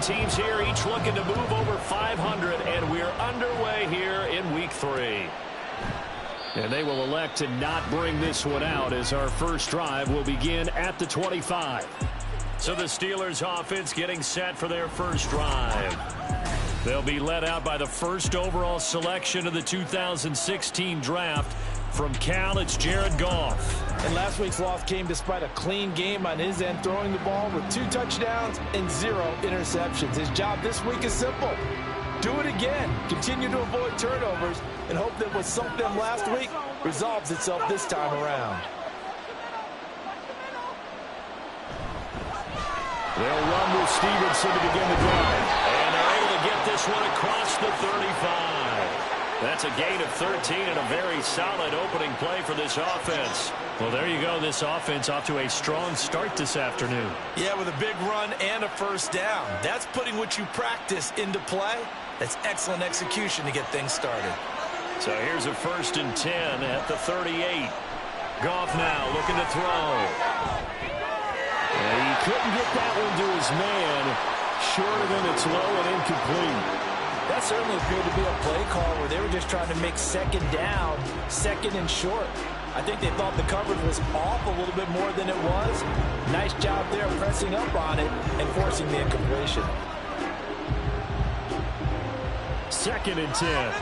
teams here, each looking to move over 500, and we're underway here in Week 3. And they will elect to not bring this one out as our first drive will begin at the 25. So the Steelers offense getting set for their first drive. They'll be led out by the first overall selection of the 2016 draft. From Cal, it's Jared Goff. And last week's loss came despite a clean game on his end, throwing the ball with 2 touchdowns and 0 interceptions. His job this week is simple. Do it again. Continue to avoid turnovers and hope that what sunk them last week resolves itself this time around. They'll run with Stevenson to begin the drive. And they're able to get this one across the 35. That's a gain of 13 and a very solid opening play for this offense. Well, there you go. This offense off to a strong start this afternoon. Yeah, with a big run and a first down. That's putting what you practice into play. That's excellent execution to get things started. So here's a 1st and 10 at the 38. Goff now looking to throw. And he couldn't get that one to his man. Short of him, it's low and incomplete. That certainly appeared to be a play call where they were just trying to make second down, second and short. I think they thought the coverage was off a little bit more than it was. Nice job there pressing up on it and forcing the incompletion. 2nd and 10.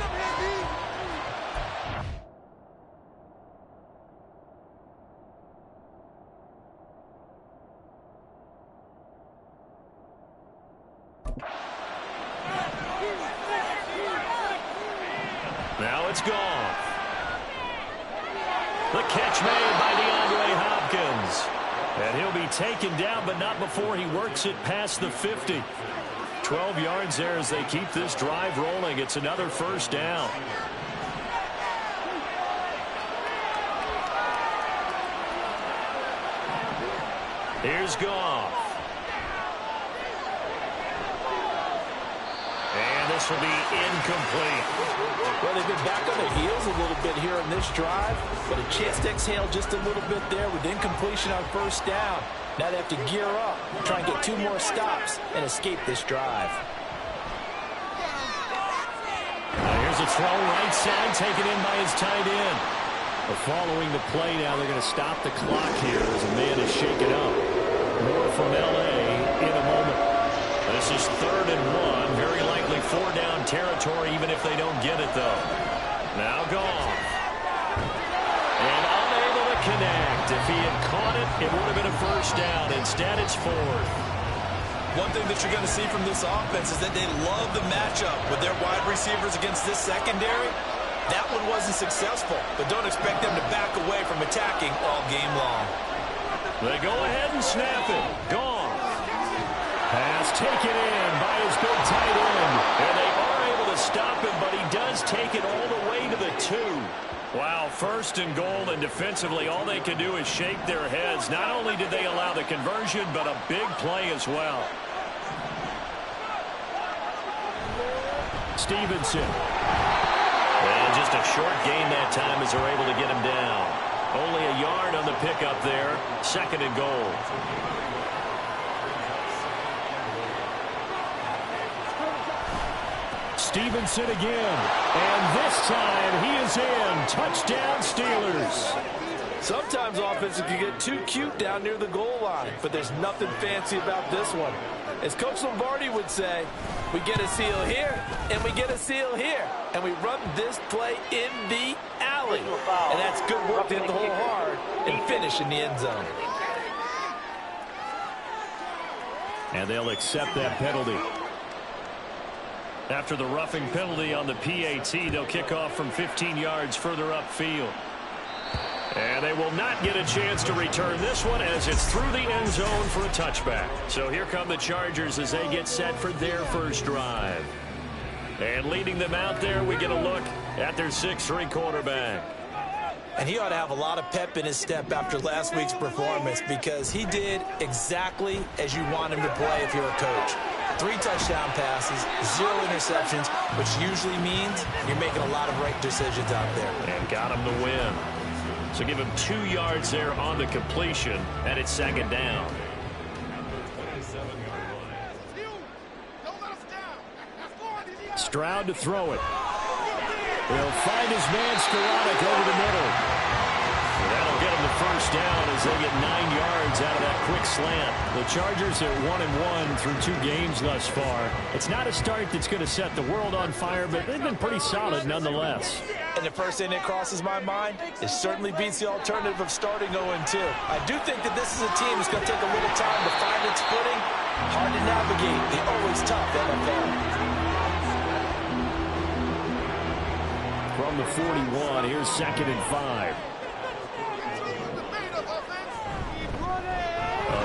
Now it's gone. The catch made by DeAndre Hopkins. And he'll be taken down, but not before he works it past the 50. 12 yards there as they keep this drive rolling. It's another first down. Here's Goff. And this will be incomplete. Well, they've been back on their heels a little bit here in this drive, but a chance to exhale just a little bit there with incompletion on first down. Now they have to gear up, try and get 2 more stops, and escape this drive. Here's a throw right side, taken in by his tight end. But following the play now, they're going to stop the clock here as a man is shaken up. More from L.A. in a moment. This is 3rd and 1. Very likely 4-down territory, even if they don't get it, though. Now Goff. And unable to connect. If he had caught it, it would have been a first down. Instead, it's 4th. One thing that you're going to see from this offense is that they love the matchup with their wide receivers against this secondary. That one wasn't successful, but don't expect them to back away from attacking all game long. They go ahead and snap it. Goff. Pass taken in by his big tight end. And they are able to stop him, but he does take it all the way to the 2. Wow, 1st and goal, and defensively all they can do is shake their heads. Not only did they allow the conversion, but a big play as well. Stevenson. And just a short gain that time as they're able to get him down. Only a yard on the pickup there. 2nd and goal. Stevenson again. And this time he is in. Touchdown Steelers. Sometimes offenses can get too cute down near the goal line, but there's nothing fancy about this one. As Coach Lombardi would say, we get a seal here, and we get a seal here, and we run this play in the alley. And that's good work to hit the hole hard and finish in the end zone. And they'll accept that penalty. After the roughing penalty on the PAT, they'll kick off from 15 yards further upfield. And they will not get a chance to return this one as it's through the end zone for a touchback. So here come the Chargers as they get set for their first drive. And leading them out there, we get a look at their 6'3" quarterback. And he ought to have a lot of pep in his step after last week's performance because he did exactly as you want him to play if you're a coach. 3 touchdown passes, 0 interceptions, which usually means you're making a lot of right decisions out there. And got him to win. So give him 2 yards there on the completion, and it's 2nd down. Stroud to throw it. He'll find his man Skoranek over the middle. That'll get him the first down as they get 9 yards out of that quick slant. The Chargers are 1-1 through 2 games thus far. It's not a start that's going to set the world on fire, but they've been pretty solid nonetheless. And the first thing that crosses my mind, it certainly beats the alternative of starting 0-2. I do think that this is a team that's going to take a little time to find its footing. Hard to navigate the always tough NFL. From the 41, here's 2nd and 5.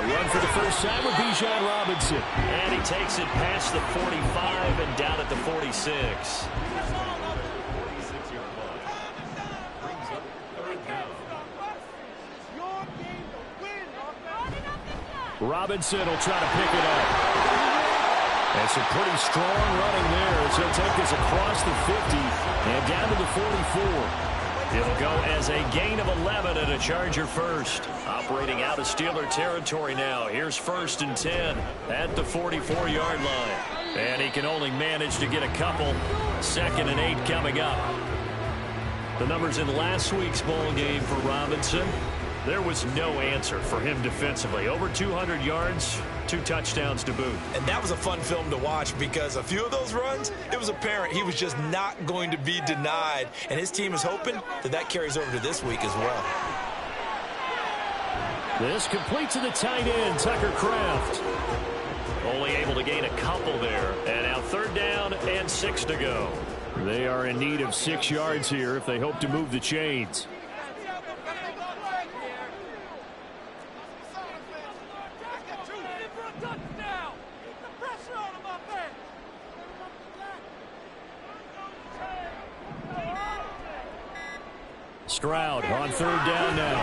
Run for the first time with Bijan Robinson. And he takes it past the 45 and down at the 46. Robinson will try to pick it up. That's a pretty strong running there as he'll take this across the 50 and down to the 44. It'll go as a gain of 11 and a Charger first. Operating out of Steeler territory now. Here's 1st and 10 at the 44-yard line. And he can only manage to get a couple. 2nd and 8 coming up. The numbers in last week's ball game for Robinson. There was no answer for him defensively. Over 200 yards, 2 touchdowns to boot. And that was a fun film to watch because a few of those runs, it was apparent he was just not going to be denied. And his team is hoping that that carries over to this week as well. This complete to the tight end, Tucker Kraft. Only able to gain a couple there. And now 3rd down and 6 to go. They are in need of 6 yards here if they hope to move the chains. Stroud on 3rd down now.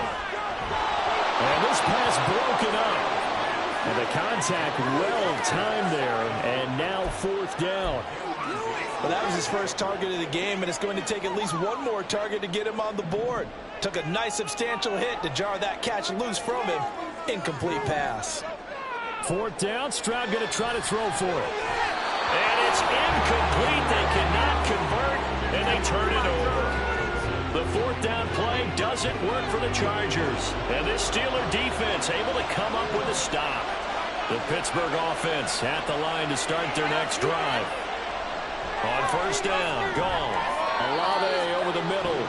And this pass broken up. And the contact well timed there. And now 4th down. Well, that was his first target of the game, and it's going to take at least one more target to get him on the board. Took a nice substantial hit to jar that catch loose from him. Incomplete pass. 4th down. Stroud going to try to throw for it. And it's incomplete. They cannot convert, and they turn it over. The 4th down play doesn't work for the Chargers. And this Steeler defense able to come up with a stop. The Pittsburgh offense at the line to start their next drive. On 1st down, Gall. Olave over the middle.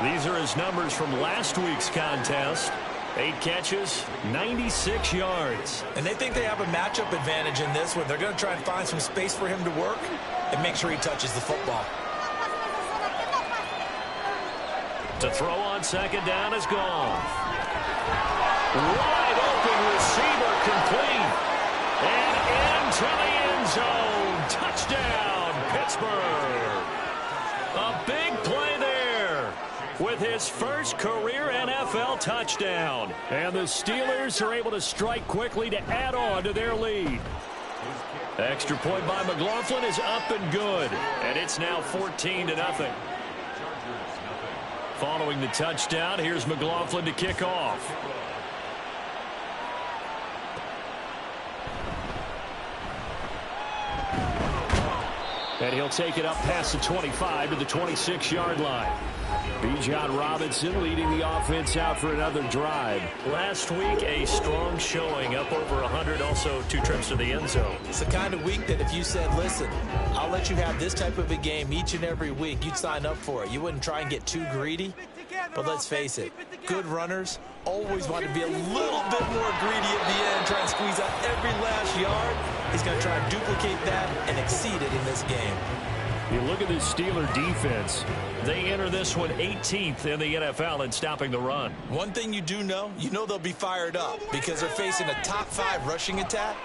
These are his numbers from last week's contest. 8 catches, 96 yards. And they think they have a matchup advantage in this one. They're going to try and find some space for him to work and make sure he touches the football. To throw on 2nd down is gone. Wide open receiver complete. And into the end zone. Touchdown, Pittsburgh. A big play there with his first career NFL touchdown. And the Steelers are able to strike quickly to add on to their lead. Extra point by McLaughlin is up and good. And it's now 14-0. Following the touchdown, here's McLaughlin to kick off. And he'll take it up past the 25 to the 26-yard line. Bijan Robinson leading the offense out for another drive. Last week, a strong showing, up over 100, also 2 trips to the end zone. It's the kind of week that if you said, listen, I'll let you have this type of a game each and every week, you'd sign up for it. You wouldn't try and get too greedy. But let's face it, good runners always want to be a little bit more greedy at the end, try and squeeze out every last yard. He's going to try and duplicate that and exceed it in this game. You look at this Steeler defense. They enter this one 18th in the NFL in stopping the run. One thing you do know, they'll be fired up because they're facing a top 5 rushing attack.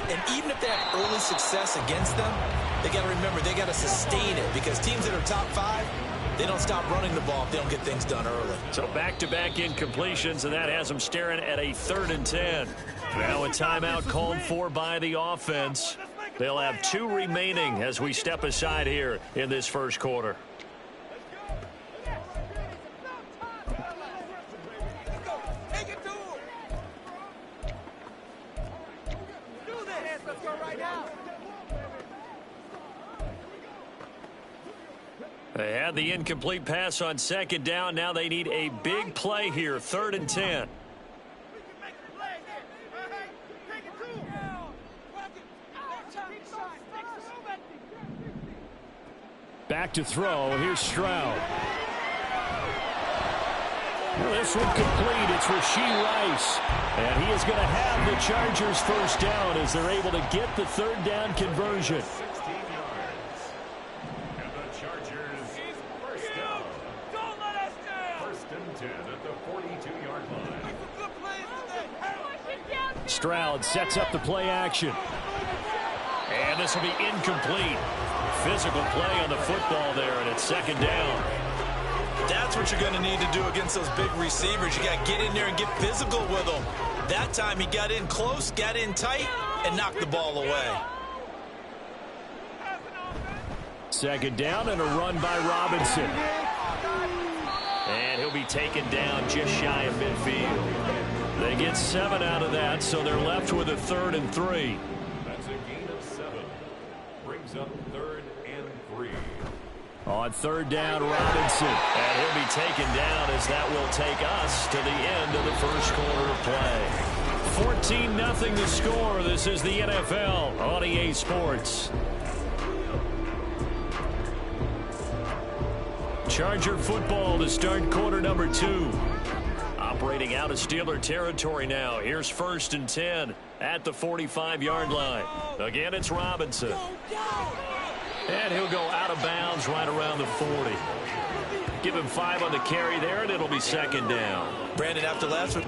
And even if they have early success against them, they got to remember they got to sustain it because teams that are top 5, they don't stop running the ball if they don't get things done early. So back-to-back incompletions, and that has them staring at a 3rd and 10. Now a timeout called for by the offense. They'll have 2 remaining as we step aside here in this first quarter. They had the incomplete pass on second down. Now they need a big play here, 3rd and 10. Back to throw. Here's Stroud. This one complete. It's Rashee Rice. And he is going to have the Chargers first down as they're able to get the 3rd down conversion. 16 yards. And the Chargers first down. Don't let us down. 1st and 10 at the 42-yard line. Stroud sets up the play action. And this will be incomplete. Physical play on the football there, and it's 2nd down. That's what you're going to need to do against those big receivers. You got to get in there and get physical with them. That time he got in close, got in tight, and knocked the ball away. 2nd down and a run by Robinson. And he'll be taken down just shy of midfield. They get 7 out of that, so they're left with a 3rd and 3. That's a gain of 7. Brings up 3rd and 3. On 3rd down, Robinson. And he'll be taken down as that will take us to the end of the first quarter of play. 14-0 the score. This is the NFL on EA Sports. Charger football to start quarter number 2. Operating out of Steeler territory now. Here's 1st and 10 at the 45-yard line. Again, it's Robinson. And he'll go out of bounds right around the 40. Give him 5 on the carry there, and it'll be 2nd down. Brandon, after last week.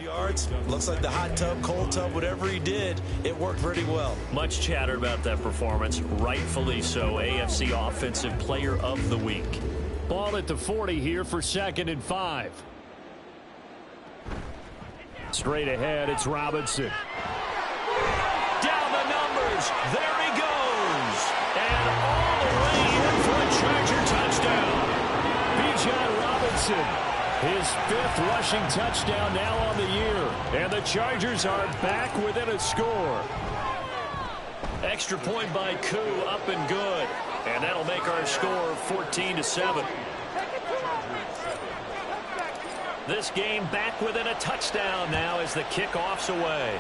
Yards. Looks like the hot tub, cold tub, whatever he did, it worked pretty well. Much chatter about that performance, rightfully so. AFC Offensive Player of the Week. Ball at the 40 here for 2nd and 5. Straight ahead, it's Robinson. Down the numbers. There he goes. And all the way in for a Charger touchdown. Bijan Robinson. His 5th rushing touchdown now on the year. And the Chargers are back within a score. Extra point by Koo, up and good. And that'll make our score 14-7. This game back within a touchdown now as the kickoff's away.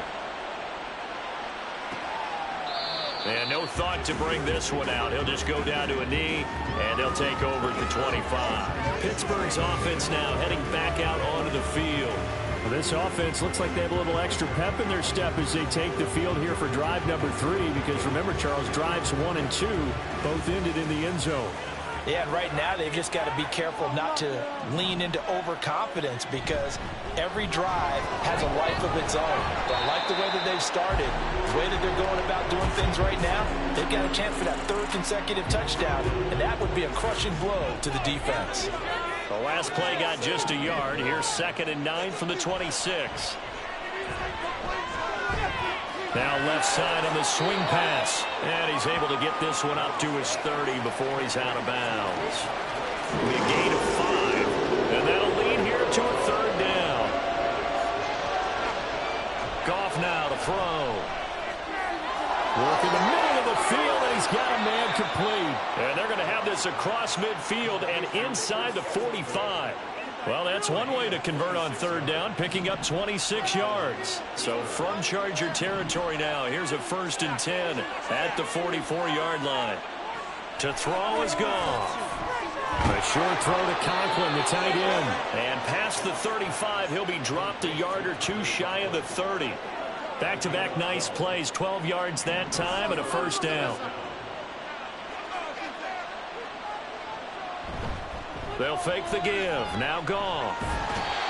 And no thought to bring this one out. He'll just go down to a knee, and they'll take over at the 25. Pittsburgh's offense now heading back out onto the field. Well, this offense looks like they have a little extra pep in their step as they take the field here for drive number 3. Because remember, Charles, drives 1 and 2 both ended in the end zone. Yeah, and right now they've just got to be careful not to lean into overconfidence because every drive has a life of its own. But I like the way that they've started, the way that they're going about doing things right now. They've got a chance for that 3rd consecutive touchdown, and that would be a crushing blow to the defense. The last play got just a yard. Here's 2nd and 9 from the 26. Now left side on the swing pass. And he's able to get this one up to his 30 before he's out of bounds. A gain of 5. And that'll lead here to a 3rd down. Goff now to throw. Work in the middle of the field, and he's got a man complete. And they're going to have this across midfield and inside the 45. Well, that's one way to convert on 3rd down, picking up 26 yards. So from Charger territory now, here's a 1st and 10 at the 44-yard line. To throw is Goff. A short throw to Conklin, the tight end. And past the 35, he'll be dropped a yard or 2 shy of the 30. Back-to-back nice plays, 12 yards that time and a 1st down. They'll fake the give. Now Goff.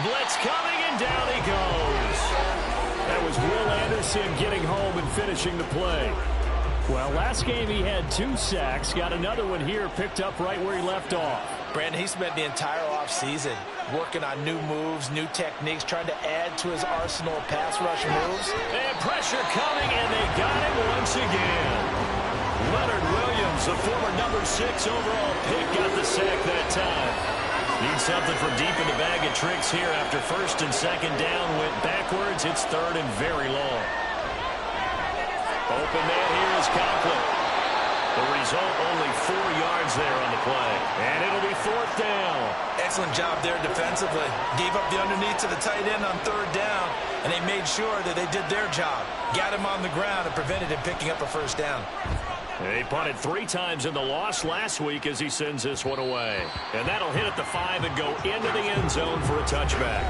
Blitz coming, and down he goes. That was Will Anderson getting home and finishing the play. Well, last game he had 2 sacks. Got another one here, picked up right where he left off. Brandon, he spent the entire offseason working on new moves, new techniques, trying to add to his arsenal of pass rush moves. And pressure coming, and they got him once again. Leonard Williams, the former number 6 overall pick, got the sack that time. Need something from deep in the bag of tricks here after first and second down went backwards. It's third and very long. Open man here is Conklin. The result, only 4 yards there on the play. And it'll be 4th down. Excellent job there defensively. Gave up the underneath to the tight end on 3rd down, and they made sure that they did their job. Got him on the ground and prevented him picking up a 1st down. He punted 3 times in the loss last week as he sends this one away. And that'll hit at the 5 and go into the end zone for a touchback.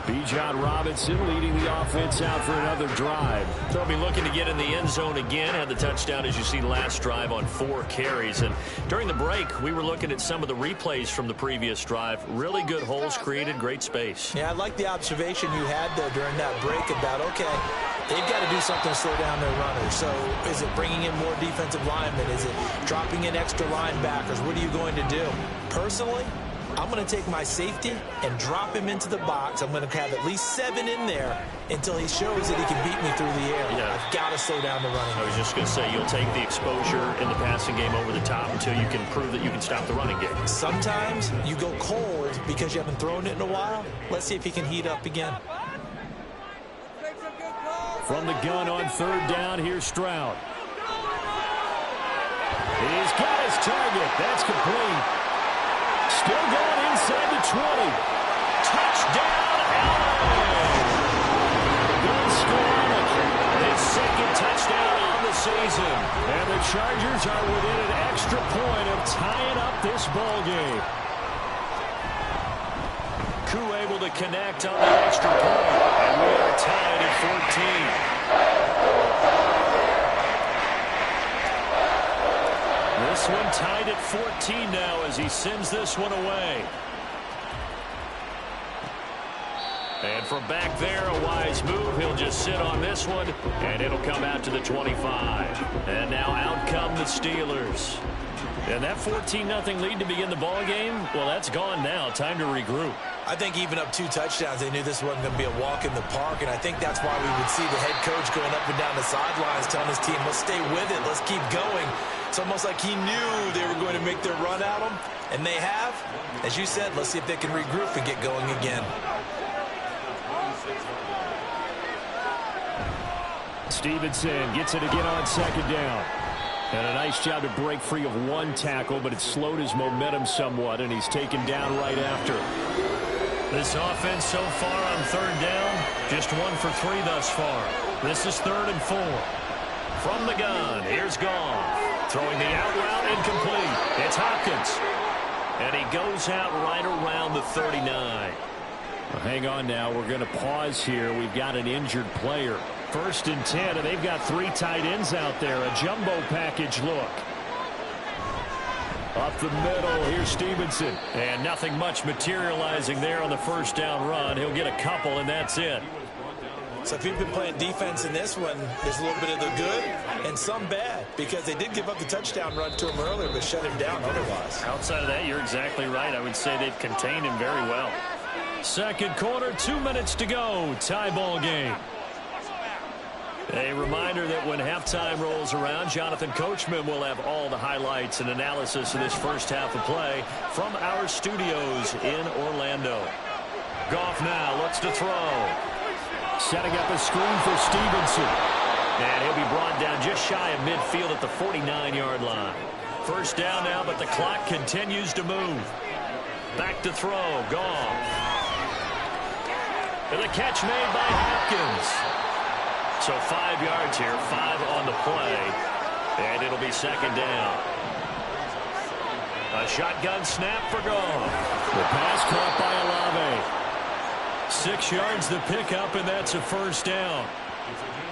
Bijan Robinson leading the offense out for another drive. They'll be looking to get in the end zone again. Had the touchdown, as you see, last drive on 4 carries. And during the break, we were looking at some of the replays from the previous drive. Really good holes created, great space. Yeah, I like the observation you had there during that break about, okay, they've got to do something to slow down their runners. So is it bringing in more defensive linemen? Is it dropping in extra linebackers? What are you going to do? Personally, I'm going to take my safety and drop him into the box. I'm going to have at least 7 in there until he shows that he can beat me through the air. Yeah. I've got to slow down the running game. I was just going to say, you'll take the exposure in the passing game over the top until you can prove that you can stop the running game. Sometimes you go cold because you haven't thrown it in a while. Let's see if he can heat up again. From the gun on 3rd down, here's Stroud. He's got his target. That's complete. Still going inside the 20. Touchdown, Allen! Good score. His 2nd touchdown on the season. And the Chargers are within an extra point of tying up this ball game. Koo able to connect on the extra point. And we are tied at 14. This one tied at 14 now as he sends this one away. And from back there, a wise move. He'll just sit on this one, and it'll come out to the 25. And now out come the Steelers. And that 14-0 lead to begin the ball game, well, that's gone now. Time to regroup. I think even up 2 touchdowns, they knew this wasn't going to be a walk in the park, and I think that's why we would see the head coach going up and down the sidelines telling his team, let's stay with it, let's keep going. It's almost like he knew they were going to make their run at him, and they have. As you said, let's see if they can regroup and get going again. Stevenson gets it again on 2nd down. And a nice job to break free of 1 tackle, but it slowed his momentum somewhat, and he's taken down right after. This offense so far on 3rd down, just 1 for 3 thus far. This is 3rd and 4. From the gun, here's Goff. Throwing the out route, incomplete. It's Hopkins. And he goes out right around the 39. Well, hang on now. We're going to pause here. We've got an injured player. 1st and 10, and they've got 3 tight ends out there. A jumbo package look. Up the middle, here's Stevenson. And nothing much materializing there on the 1st down run. He'll get a couple, and that's it. So if you've been playing defense in this one, there's a little bit of the good and some bad, because they did give up the touchdown run to him earlier, but shut him down otherwise. Outside of that, you're exactly right. I would say they've contained him very well. 2nd quarter, 2 minutes to go. Tie ball game. A reminder that when halftime rolls around, Jonathan Coachman will have all the highlights and analysis of this first half of play from our studios in Orlando. Goff now looks to throw. Setting up a screen for Stevenson. And he'll be brought down just shy of midfield at the 49-yard line. 1st down now, but the clock continues to move. Back to throw. Goff. And the catch made by Hopkins. So 5 yards here, 5 on the play, and it'll be 2nd down. A shotgun snap for Goff. The pass caught by Olave. 6 yards the pickup, and that's a 1st down.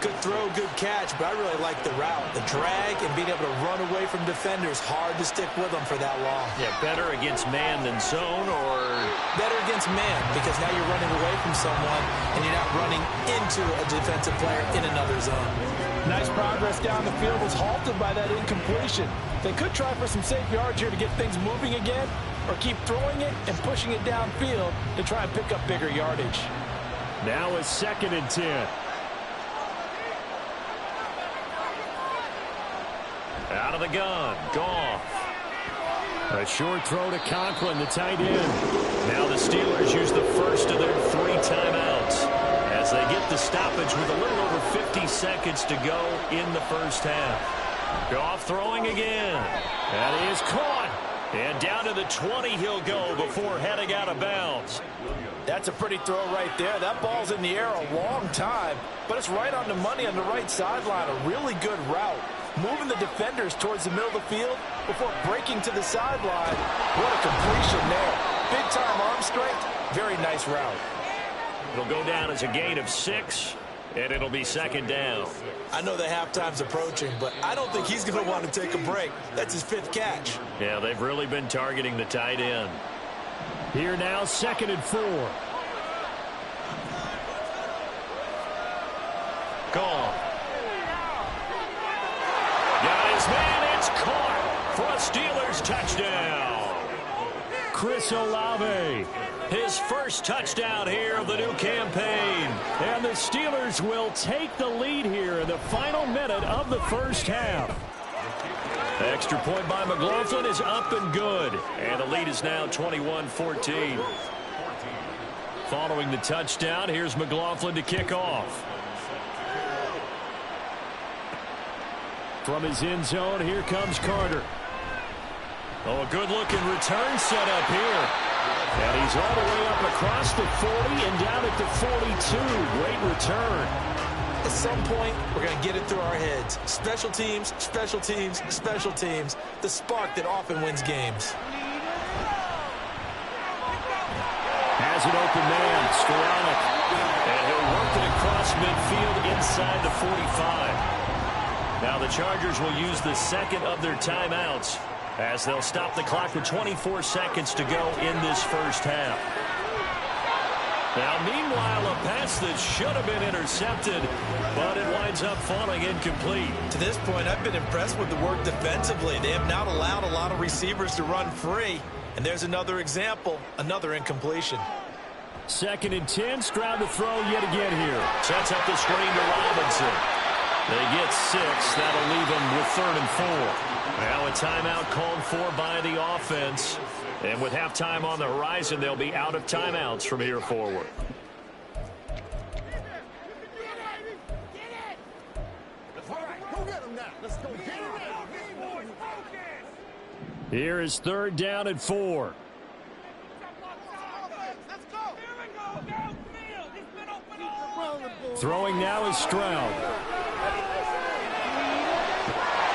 Good throw, good catch, but I really like the route. The drag and being able to run away from defenders, hard to stick with them for that long. Yeah, better against man than zone, or? Better against man, because now you're running away from someone and you're not running into a defensive player in another zone. Nice progress down the field was halted by that incompletion. They could try for some safe yards here to get things moving again, or keep throwing it and pushing it downfield to try and pick up bigger yardage. Now a 2nd and 10. Out of the gun, Goff. A short throw to Conklin, the tight end. Now the Steelers use the first of their 3 timeouts as they get the stoppage with a little over 50 seconds to go in the first half. Goff throwing again. That is caught. And down to the 20 he'll go before heading out of bounds. That's a pretty throw right there. That ball's in the air a long time, but it's right on the money on the right sideline. A really good route. Moving the defenders towards the middle of the field before breaking to the sideline. What a completion there. Big-time arm strength. Very nice route. It'll go down as a gain of 6, and it'll be 2nd down. I know the halftime's approaching, but I don't think he's going to want to take a break. That's his 5th catch. Yeah, they've really been targeting the tight end. Here now, 2nd and 4. Goff. Got his man, it's caught for a Steelers touchdown. Chris Olave. His first touchdown here of the new campaign. And the Steelers will take the lead here in the final minute of the first half. Extra point by McLaughlin is up and good. And the lead is now 21-14. Following the touchdown, here's McLaughlin to kick off. From his end zone, here comes Carter. Oh, a good-looking return set up here. And he's all the way up across the 40 and down at the 42. Great return. At some point, we're going to get it through our heads. Special teams, special teams, special teams. The spark that often wins games. Has an open man, Skoranek. And he'll work it across midfield inside the 45. Now the Chargers will use the 2nd of their timeouts as they'll stop the clock with 24 seconds to go in this first half. Now, meanwhile, a pass that should have been intercepted, but it winds up falling incomplete. To this point, I've been impressed with the work defensively. They have not allowed a lot of receivers to run free. And there's another example, another incompletion. 2nd and 10, Stroud to throw yet again here. Sets up the screen to Robinson. They get 6. That'll leave them with 3rd and 4. Now a timeout called for by the offense. And with halftime on the horizon, they'll be out of timeouts from here forward. Here is 3rd down and 4. Throwing now is Stroud.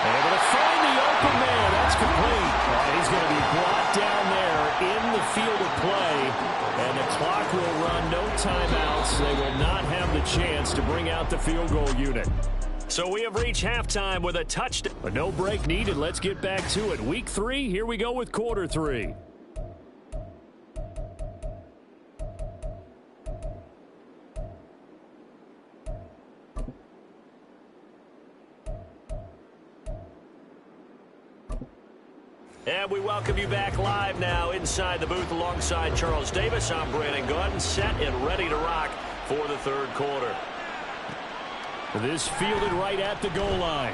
Able to find the open man. That's complete. And he's going to be brought down there in the field of play. And the clock will run. No timeouts. They will not have the chance to bring out the field goal unit. So we have reached halftime with a touchdown. But no break needed. Let's get back to it. Week 3, here we go with quarter 3. And we welcome you back live now inside the booth alongside Charles Davis. I'm Brandon Gunn, set and ready to rock for the 3rd quarter. This fielded right at the goal line.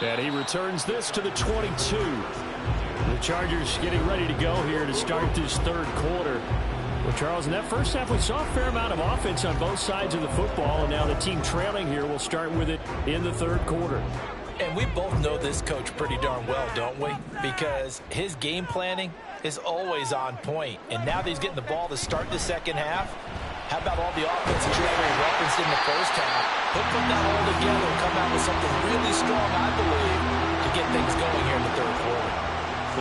And he returns this to the 22. The Chargers getting ready to go here to start this 3rd quarter. Well, Charles, in that first half, we saw a fair amount of offense on both sides of the football, and now the team trailing here will start with it in the 3rd quarter. And we both know this coach pretty darn well, don't we? Because his game planning is always on point. And now that he's getting the ball to start the 2nd half, how about all the offensive training he referenced in the first half? He'll put that all together and come out with something really strong, I believe, to get things going here in the 3rd quarter.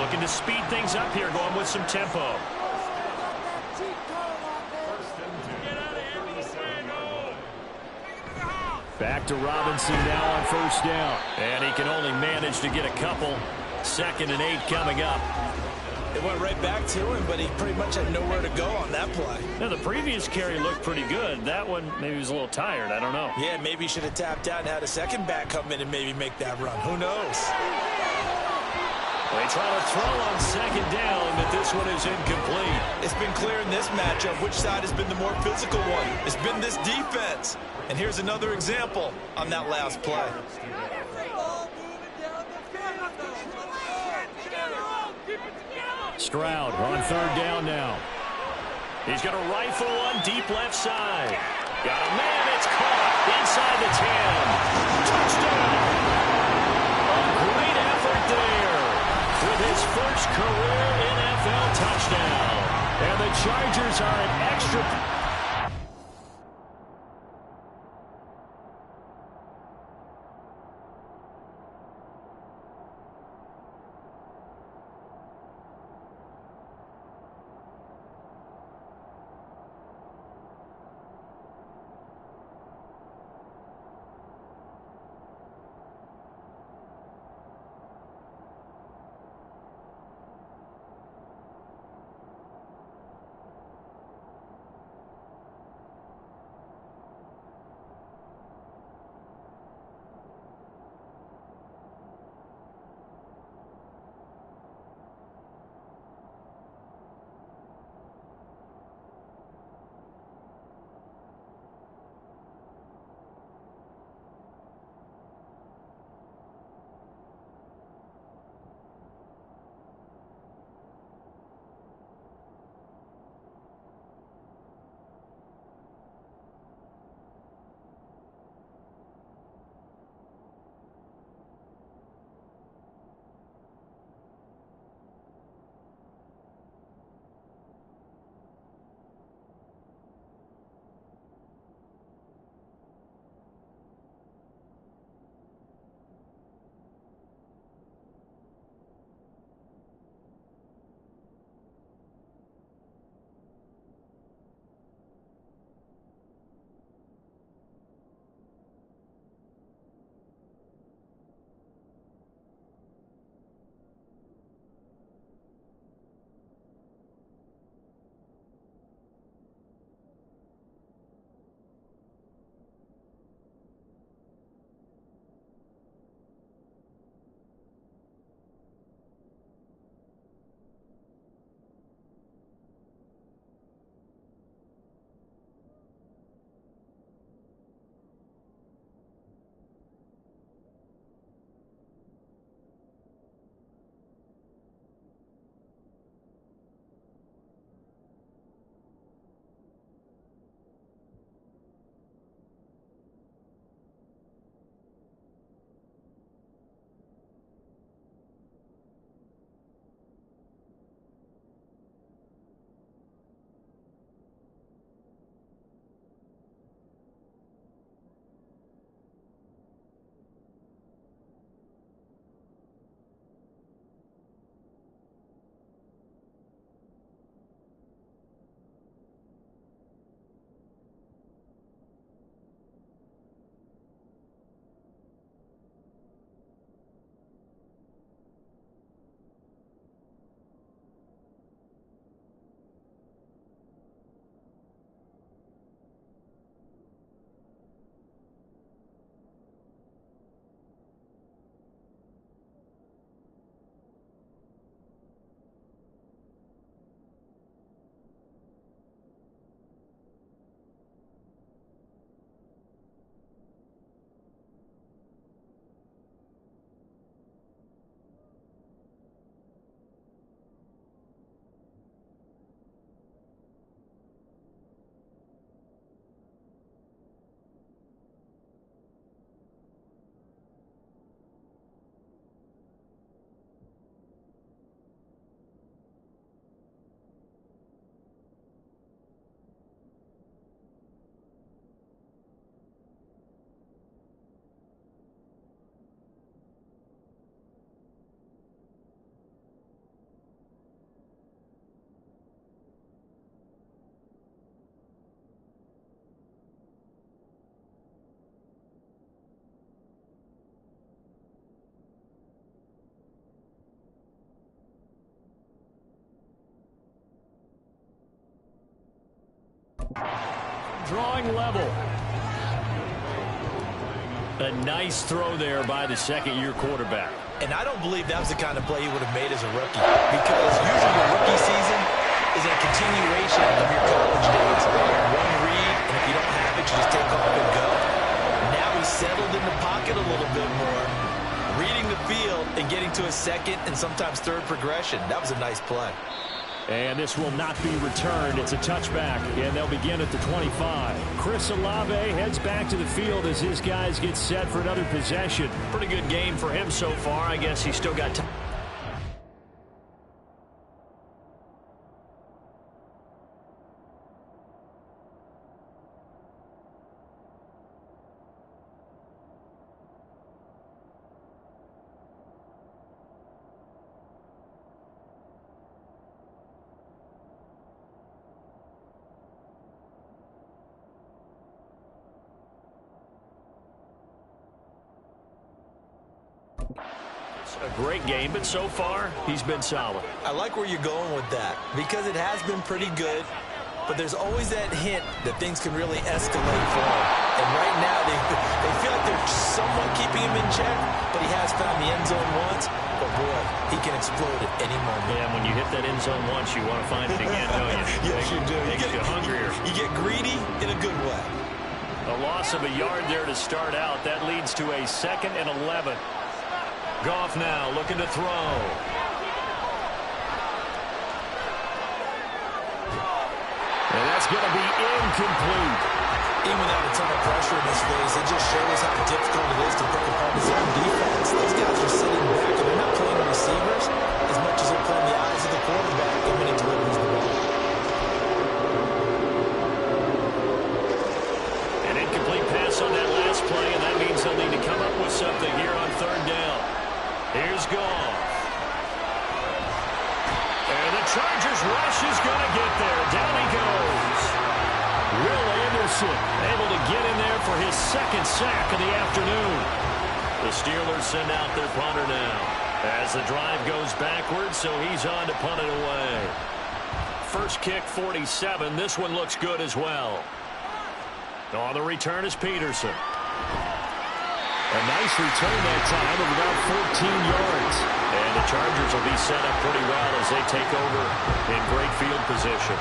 Looking to speed things up here, going with some tempo. Back to Robinson now on first down. And he can only manage to get a couple. 2nd and 8 coming up. It went right back to him, but he pretty much had nowhere to go on that play. Now, the previous carry looked pretty good. That one, maybe he was a little tired. I don't know. Yeah, maybe he should have tapped out and had a second back come in and maybe make that run. Who knows? They try to throw on 2nd down, but this one is incomplete. It's been clear in this matchup which side has been the more physical one. It's been this defense. And here's another example on that last play. Stroud on 3rd down now. He's going to rifle one deep left side. Got a man. It's caught inside the 10. Touchdown. A great effort there with his first career NFL touchdown. And the Chargers are an extra... Throwing level. A nice throw there by the second-year quarterback. And I don't believe that was the kind of play he would have made as a rookie, because usually your rookie season is a continuation of your college days. One read, and if you don't have it, you just take off and go. Now he's settled in the pocket a little bit more, reading the field and getting to a second and sometimes third progression. That was a nice play. And this will not be returned. It's a touchback, and they'll begin at the 25. Chris Olave heads back to the field as his guys get set for another possession. Pretty good game for him so far. I guess he's still got time. A great game, but so far, he's been solid. I like where you're going with that, because it has been pretty good, but there's always that hint that things can really escalate for him. And right now, they feel like they're somewhat keeping him in check, but he has found the end zone once. But, boy, he can explode at any moment. Yeah, when you hit that end zone once, you want to find it again, don't you? Yes, you do. Makes you hungrier. You get greedy in a good way. A loss of a yard there to start out. That leads to a 2nd and 11. Goff now looking to throw. And that's going to be incomplete. Even without a ton of pressure in his face, it just shows how difficult it is to pick apart his own defense. Those guys are sitting back, and they're not playing the receivers as much as they're playing the eyes of the quarterback and when he delivers the ball. An incomplete pass on that last play, and that means they'll need to come up with something here on 3rd down. Here's Goff. And the Chargers rush is going to get there. Down he goes. Will Anderson able to get in there for his 2nd sack of the afternoon. The Steelers send out their punter now as the drive goes backwards, so he's on to punt it away. First kick, 47. This one looks good as well. On the return is Peterson. A nice return that time of about 14 yards. And the Chargers will be set up pretty well as they take over in great field position.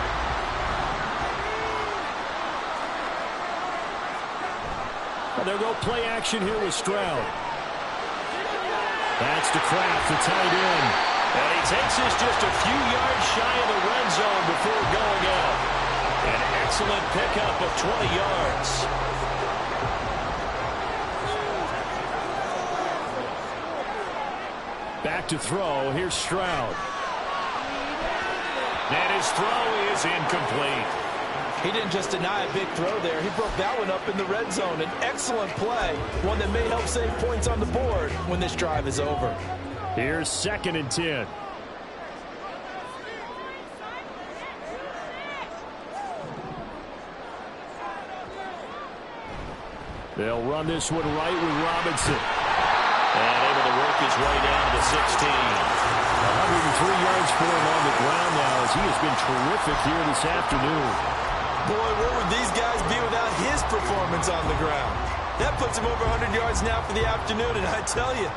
And they'll go play action here with Stroud. That's to Kraft, the tight end. And he takes us just a few yards shy of the red zone before going out. An excellent pickup of 20 yards. Back to throw. Here's Stroud. And his throw is incomplete. He didn't just deny a big throw there. He broke that one up in the red zone. An excellent play, one that may help save points on the board when this drive is over. Here's 2nd and 10. They'll run this one right with Robinson. And able to work his way down to the 16. 103 yards for him on the ground now as he has been terrific here this afternoon. Boy, where would these guys be without his performance on the ground? That puts him over 100 yards now for the afternoon, and I tell you,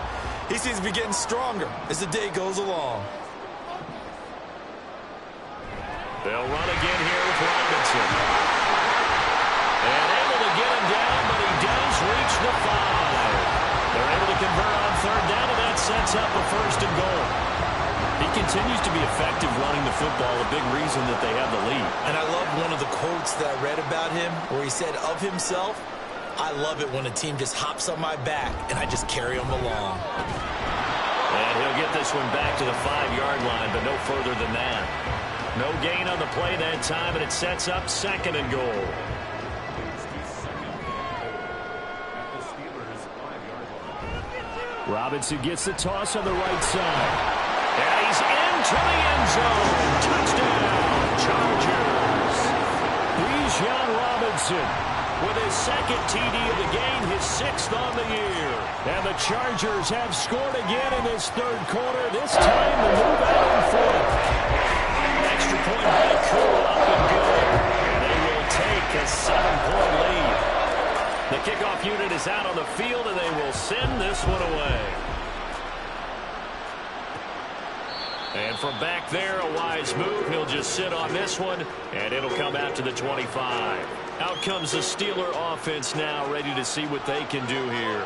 he seems to be getting stronger as the day goes along. They'll run again here with Robinson. And able to get him down, but he does reach the 5. They're able to convert on 3rd down, and that sets up a 1st and goal. He continues to be effective running the football, a big reason that they have the lead. And I love one of the quotes that I read about him where he said of himself, "I love it when a team just hops on my back and I just carry them along." And he'll get this one back to the 5-yard line, but no further than that. No gain on the play that time, and it sets up 2nd and goal. Robinson gets the toss on the right side. And he's into the end zone. Touchdown, Chargers. Bijan Robinson with his 2nd TD of the game, his 6th on the year. And the Chargers have scored again in this 3rd quarter. This time the move out in front. Extra point by Cool, up and good. And they will take a 7-point unit is out on the field, and they will send this one away. And from back there, a wise move. He'll just sit on this one, and it'll come out to the 25. Out comes the Steeler offense now, ready to see what they can do here.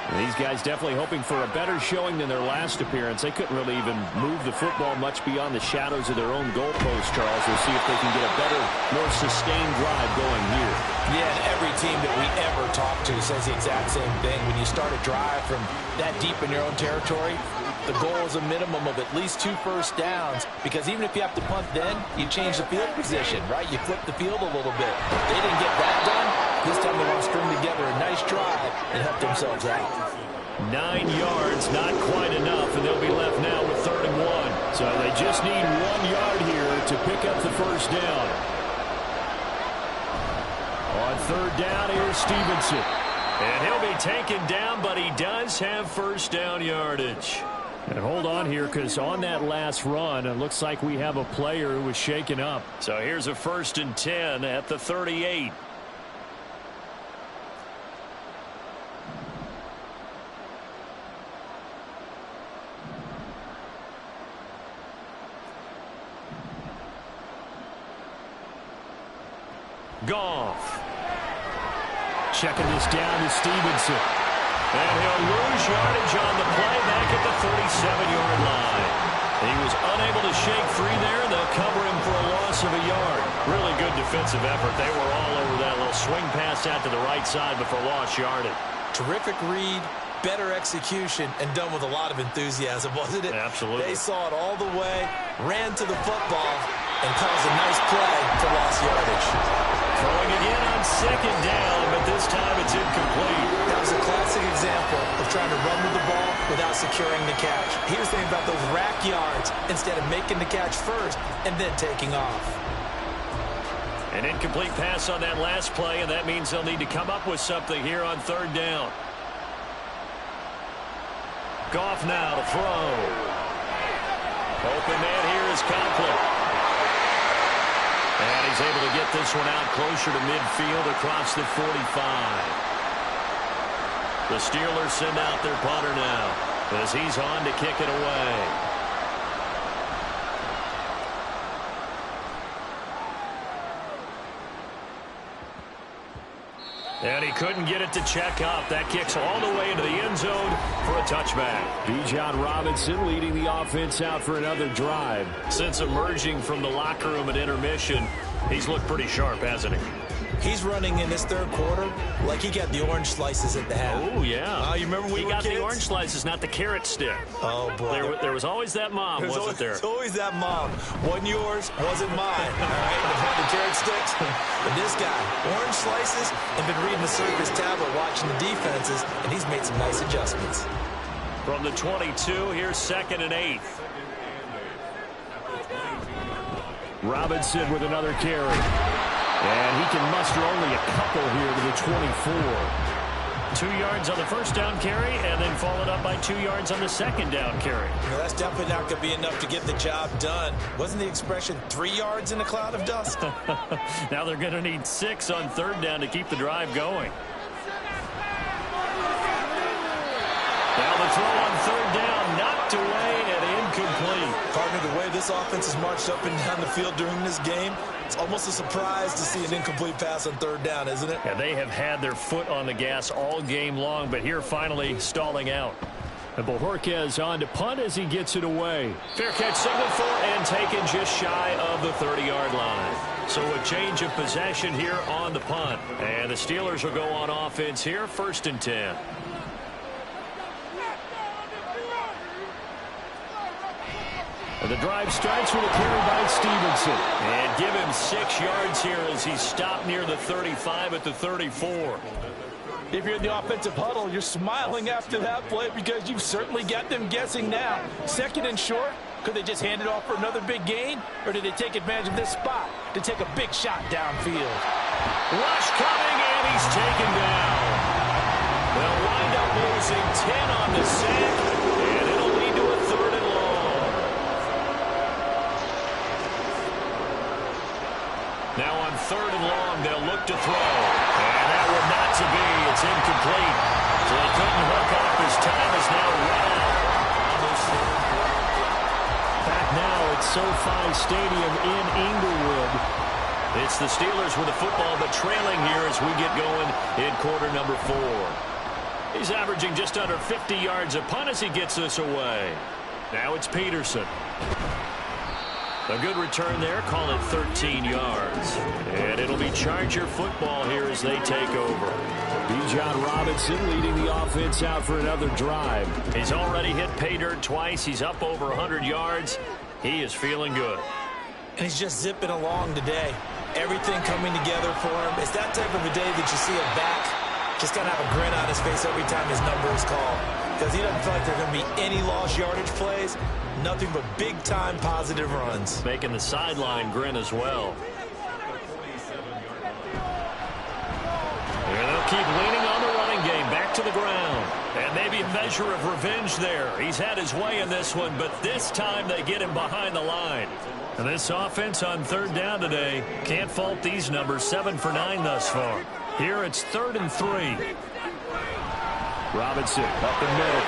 And these guys definitely hoping for a better showing than their last appearance. They couldn't really even move the football much beyond the shadows of their own goalpost, Charles. We'll see if they can get a better, more sustained drive going here. Yeah, and every team that we ever talk to says the exact same thing. When you start a drive from that deep in your own territory, the goal is a minimum of at least 2 first downs, because even if you have to punt then, you change the field position, right? You flip the field a little bit. They didn't get that done. This time they want to string together a nice drive and help themselves out. 9 yards, not quite enough, and they'll be left now with 3rd and 1. So they just need 1 yard here to pick up the first down. On 3rd down, here's Stevenson. And he'll be taken down, but he does have first down yardage. And hold on here, because on that last run, it looks like we have a player who was shaken up. So here's a 1st and 10 at the 38. Goff. Checking this down to Stevenson. And he'll lose yardage on the play back at the 37-yard line. He was unable to shake free there. They'll cover him for a loss of a yard. Really good defensive effort. They were all over that little swing pass out to the right side before lost yardage. Terrific read, better execution, and done with a lot of enthusiasm, wasn't it? Absolutely. They saw it all the way, ran to the football, and caused a nice play for lost yardage. Throwing again on 2nd down, but this time it's incomplete. That was a classic example of trying to run with the ball without securing the catch. He was thinking about those rack yards instead of making the catch first and then taking off. An incomplete pass on that last play, and that means they'll need to come up with something here on 3rd down. Goff now to throw. Open man here is Conklin. And he's able to get this one out closer to midfield across the 45. The Steelers send out their punter now as he's on to kick it away. And he couldn't get it to check up. That kicks all the way into the end zone for a touchback. Bijan Robinson leading the offense out for another drive. Since emerging from the locker room at intermission, he's looked pretty sharp, hasn't he? He's running in this 3rd quarter like he got the orange slices at the half. Oh, yeah. You remember when he we were got kids? the orange slices, not the carrot stick. Oh, boy. There was always that mom, wasn't there? There's always that mom. Wasn't yours, wasn't mine. All right, the carrot sticks. But this guy, orange slices, and been reading the circus tablet, watching the defenses, and he's made some nice adjustments. From the 22, here's 2nd and 8. Robinson with another carry. And he can muster only a couple here to the 24. 2 yards on the first down carry, and then followed up by 2 yards on the 2nd down carry. Well, that's definitely not going to be enough to get the job done. Wasn't the expression 3 yards in a cloud of dust? Now they're going to need 6 on 3rd down to keep the drive going. Now the throw on 3rd down, knocked away and incomplete. Partner, the way this offense has marched up and down the field during this game, it's almost a surprise to see an incomplete pass on 3rd down, isn't it? Yeah, they have had their foot on the gas all game long, but here finally stalling out. And Bojorquez on to punt as he gets it away. Fair catch signaled for and taken just shy of the 30-yard line. So a change of possession here on the punt. And the Steelers will go on offense here, 1st and 10. And the drive starts with a carry by Stevenson. And give him 6 yards here as he's stopped near the 35 at the 34. If you're in the offensive huddle, you're smiling after that play because you've certainly got them guessing now. 2nd and short, could they just hand it off for another big gain? Or did they take advantage of this spot to take a big shot downfield? Rush coming, and he's taken down. They'll wind up losing 10 on the sack, and it'll lead to a 3rd and long. Now on 3rd and long, they'll look to throw. And that one not to be. It's incomplete. So he couldn't hook up. His time is now run out. Back now at SoFi Stadium in Inglewood. It's the Steelers with the football, but trailing here as we get going in quarter number 4. He's averaging just under 50 yards a punt as he gets this away. Now it's Peterson. A good return there. Call it 13 yards. And it'll be Charger football here as they take over. Bijan Robinson leading the offense out for another drive. He's already hit pay dirt twice. He's up over 100 yards. He is feeling good. And he's just zipping along today. Everything coming together for him. It's that type of a day that you see a back just kind of have a grin on his face every time his number is called. Because he doesn't feel like there are going to be any lost yardage plays. Nothing but big-time positive runs. Making the sideline grin as well. And they'll keep leaning on the running game. Back to the ground. And maybe a measure of revenge there. He's had his way in this one, but this time they get him behind the line. And this offense on third down today, can't fault these numbers. 7 for 9 thus far. Here it's 3rd and 3. Robinson up the middle.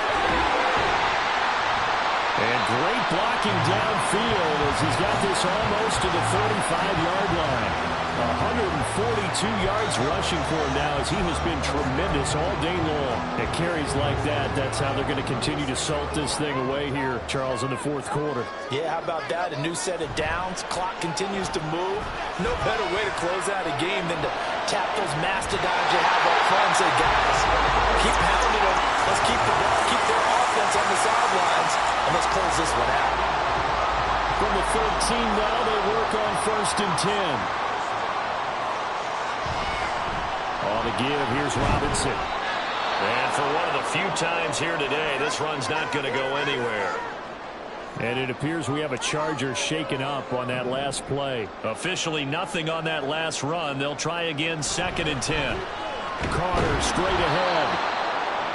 And great blocking downfield as he's got this almost to the 45-yard line. 142 yards rushing for him now as he has been tremendous all day long. At carries like that, that's how they're going to continue to salt this thing away here, Charles, in the 4th quarter. Yeah, how about that? A new set of downs. Clock continues to move. No better way to close out a game than to tap those mastodons you have up front and say, guys, keep pounding them. Let's keep their offense on the sidelines, and let's close this one out. From the 13 now, they work on 1st and 10. On the give, here's Robinson. And for one of the few times here today, this run's not going to go anywhere. And it appears we have a Charger shaken up on that last play. Officially nothing on that last run. They'll try again, 2nd and 10. Carter straight ahead.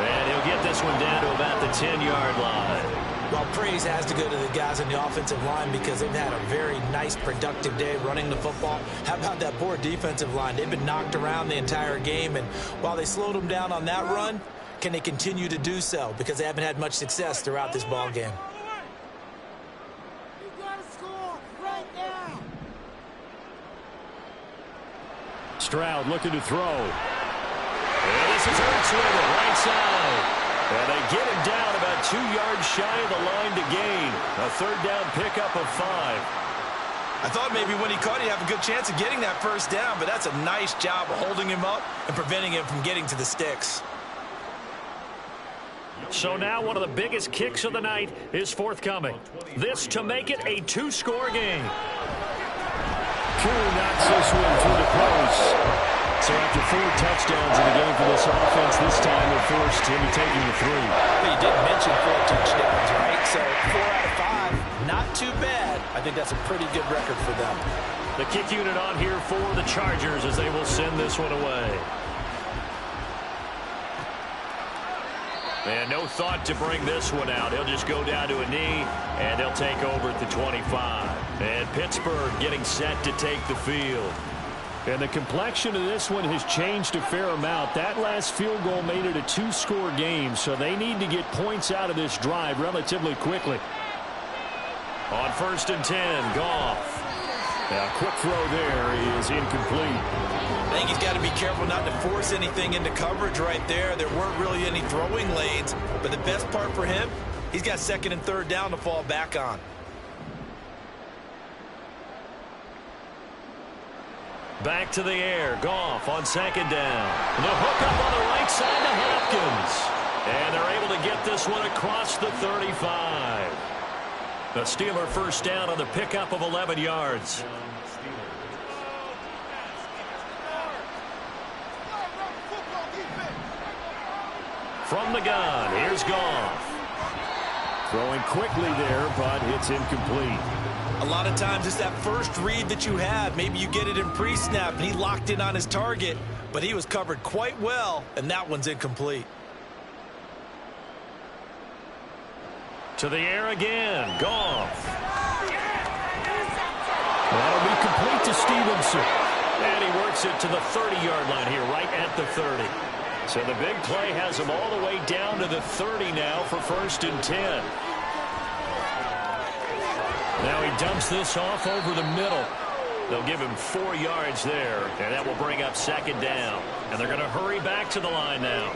And he'll get this one down to about the 10-yard line. Well, praise has to go to the guys on the offensive line because they've had a very nice, productive day running the football. How about that poor defensive line? They've been knocked around the entire game, and while they slowed them down on that run, can they continue to do so? Because they haven't had much success throughout this ball game. Stroud looking to throw. And this is Ertz with it, right side. And they get him down about 2 yards shy of the line to gain. A 3rd down pickup of 5. I thought maybe when he caught, he'd have a good chance of getting that 1st down, but that's a nice job of holding him up and preventing him from getting to the sticks. So now one of the biggest kicks of the night is forthcoming. This to make it a 2-score game. Pure knocks this one through the post. So after 4 touchdowns in the game for this offense, this time they're forced into taking the 3. Well, you did mention 4 touchdowns, right? So 4 out of 5, not too bad. I think that's a pretty good record for them. The kick unit on here for the Chargers as they will send this one away. And no thought to bring this one out. He'll just go down to a knee, and they'll take over at the 25. And Pittsburgh getting set to take the field. And the complexion of this one has changed a fair amount. That last field goal made it a 2-score game, so they need to get points out of this drive relatively quickly. On 1st and 10, Goff. Now, quick throw there is incomplete. I think he's got to be careful not to force anything into coverage right there. There weren't really any throwing lanes, but the best part for him, he's got 2nd and 3rd down to fall back on. Back to the air. Goff on 2nd down. The hook up on the right side to Hopkins. And they're able to get this one across the 35. The Steeler 1st down on the pickup of 11 yards. From the gun, here's Goff. Throwing quickly there, but it's incomplete. A lot of times it's that first read that you have. Maybe you get it in pre-snap, and he locked in on his target, but he was covered quite well, and that one's incomplete. To the air again, Goff. That'll be complete to Stevenson. And he works it to the 30-yard line here, right at the 30. So the big play has him all the way down to the 30 now for 1st and 10. Now he dumps this off over the middle. They'll give him 4 yards there, and that will bring up 2nd down. And they're going to hurry back to the line now.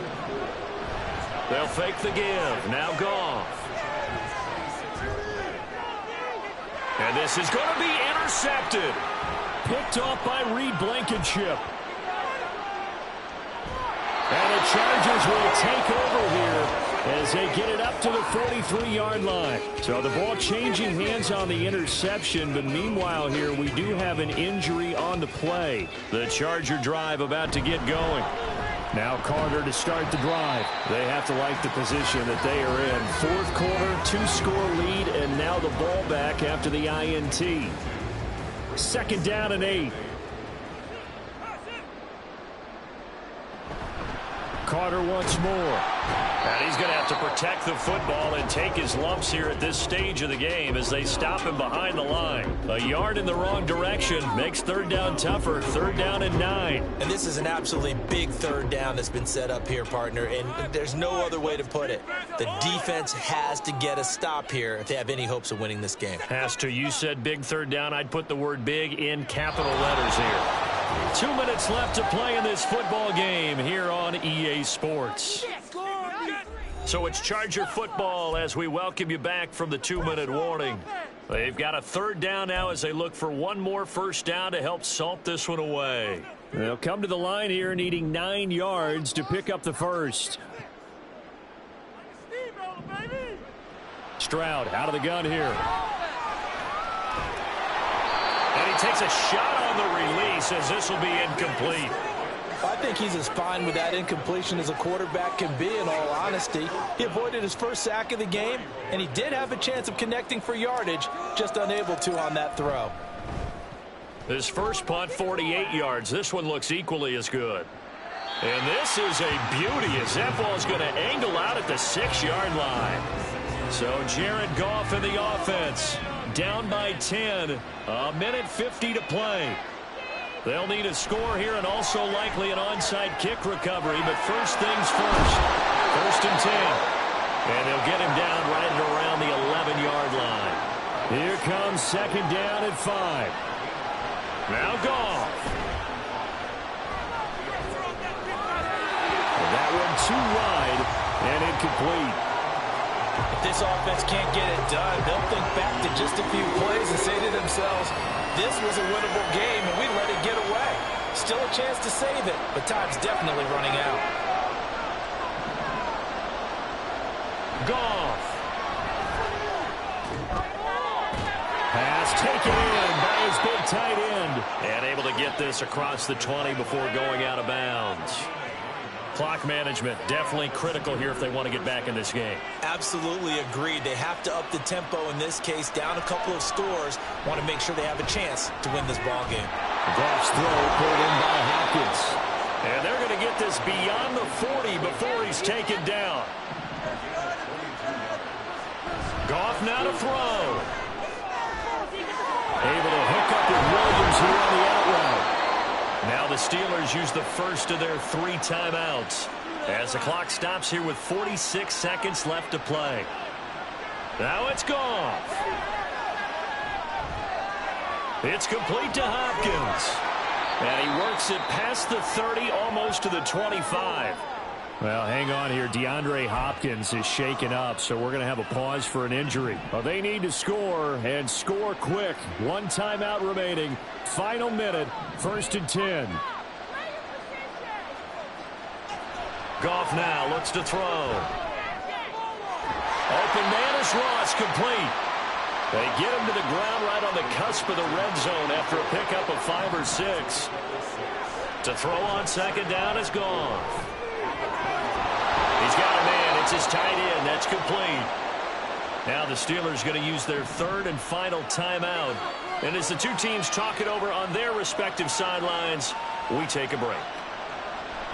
They'll fake the give. Now Goff. And this is going to be intercepted. Picked off by Reed Blankenship. And the Chargers will take over here as they get it up to the 43-yard line. So the ball changing hands on the interception, but meanwhile here we do have an injury on the play. The Charger drive about to get going. Now Carter to start the drive. They have to like the position that they are in. 4th quarter, 2-score lead, and now the ball back after the INT. 2nd down and 8. Carter once more. And he's going to have to protect the football and take his lumps here at this stage of the game as they stop him behind the line. A yard in the wrong direction makes 3rd down tougher. 3rd down and 9. And this is an absolutely big 3rd down that's been set up here, partner, and there's no other way to put it. The defense has to get a stop here if they have any hopes of winning this game. Has to. You said big 3rd down. I'd put the word big in capital letters here. 2 minutes left to play in this football game here on EA Sports. So it's Charger football as we welcome you back from the 2-minute warning. They've got a 3rd down now as they look for one more 1st down to help salt this one away. They'll come to the line here needing 9 yards to pick up the 1st. Stroud out of the gun here. And he takes a shot on the release as this will be incomplete. I think he's as fine with that incompletion as a quarterback can be, in all honesty. He avoided his first sack of the game, and he did have a chance of connecting for yardage, just unable to on that throw. His first punt, 48 yards. This one looks equally as good. And this is a beauty as that ball is going to angle out at the 6-yard line. So Jared Goff in the offense. Down by 10. 1:50 to play. They'll need a score here and also likely an onside kick recovery. But first things first. 1st and 10. And they'll get him down right at around the 11-yard line. Here comes 2nd down at 5. Now Goff. That one too wide and incomplete. If this offense can't get it done, they'll think back to just a few plays and say to themselves, this was a winnable game and we let it get away. Still a chance to save it, but time's definitely running out. Goff. Pass taken in by his big tight end. And able to get this across the 20 before going out of bounds. Clock management definitely critical here if they want to get back in this game. Absolutely agreed. They have to up the tempo in this case, down a couple of scores. Want to make sure they have a chance to win this ball game. Goff's throw pulled in by Hopkins. And they're going to get this beyond the 40 before he's taken down. Goff now to throw. Able to hook up with Williams here on the out route. Now the Steelers use the first of their 3 timeouts as the clock stops here with 46 seconds left to play. Now it's Goff. It's complete to Hopkins. And he works it past the 30, almost to the 25. Well, hang on here. DeAndre Hopkins is shaken up, so we're going to have a pause for an injury. Well, they need to score, and score quick. 1 timeout remaining. Final minute, 1st and 10. Goff now looks to throw. Open man is Ross, complete. They get him to the ground right on the cusp of the red zone after a pickup of 5 or 6. To throw on 2nd down is Goff. He's got a man. It's his tight end. That's complete. Now the Steelers going to use their 3rd and final timeout. And as the two teams talk it over on their respective sidelines, we take a break.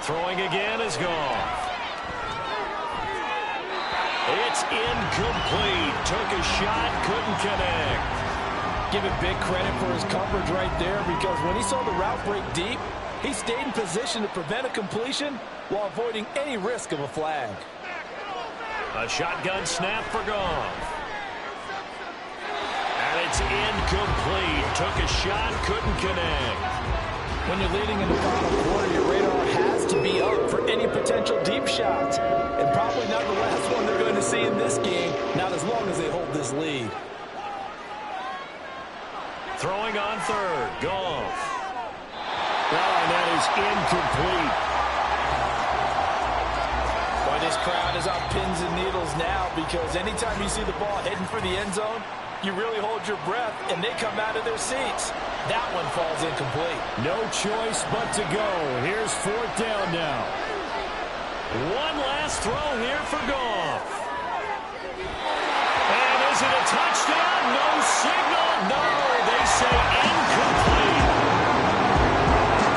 Throwing again is Goff. It's incomplete. Took a shot, couldn't connect. Give him big credit for his coverage right there, because when he saw the route break deep, he stayed in position to prevent a completion while avoiding any risk of a flag. A shotgun snap for Goff. And it's incomplete. Took a shot, couldn't connect. When you're leading in the final quarter, your radar has to be up for any potential deep shots. And probably not the last one they're going to see in this game, not as long as they hold this lead. Throwing on third, Goff. Oh, and that is incomplete. Boy, this crowd is on pins and needles now, because anytime you see the ball heading for the end zone, you really hold your breath, and they come out of their seats. That one falls incomplete. No choice but to go. Here's fourth down now. One last throw here for Goff. And is it a touchdown? No signal. No, they say incomplete.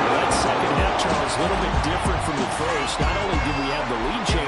Well, that second half, Charles, a little bit different from the first. Not only did we have the lead change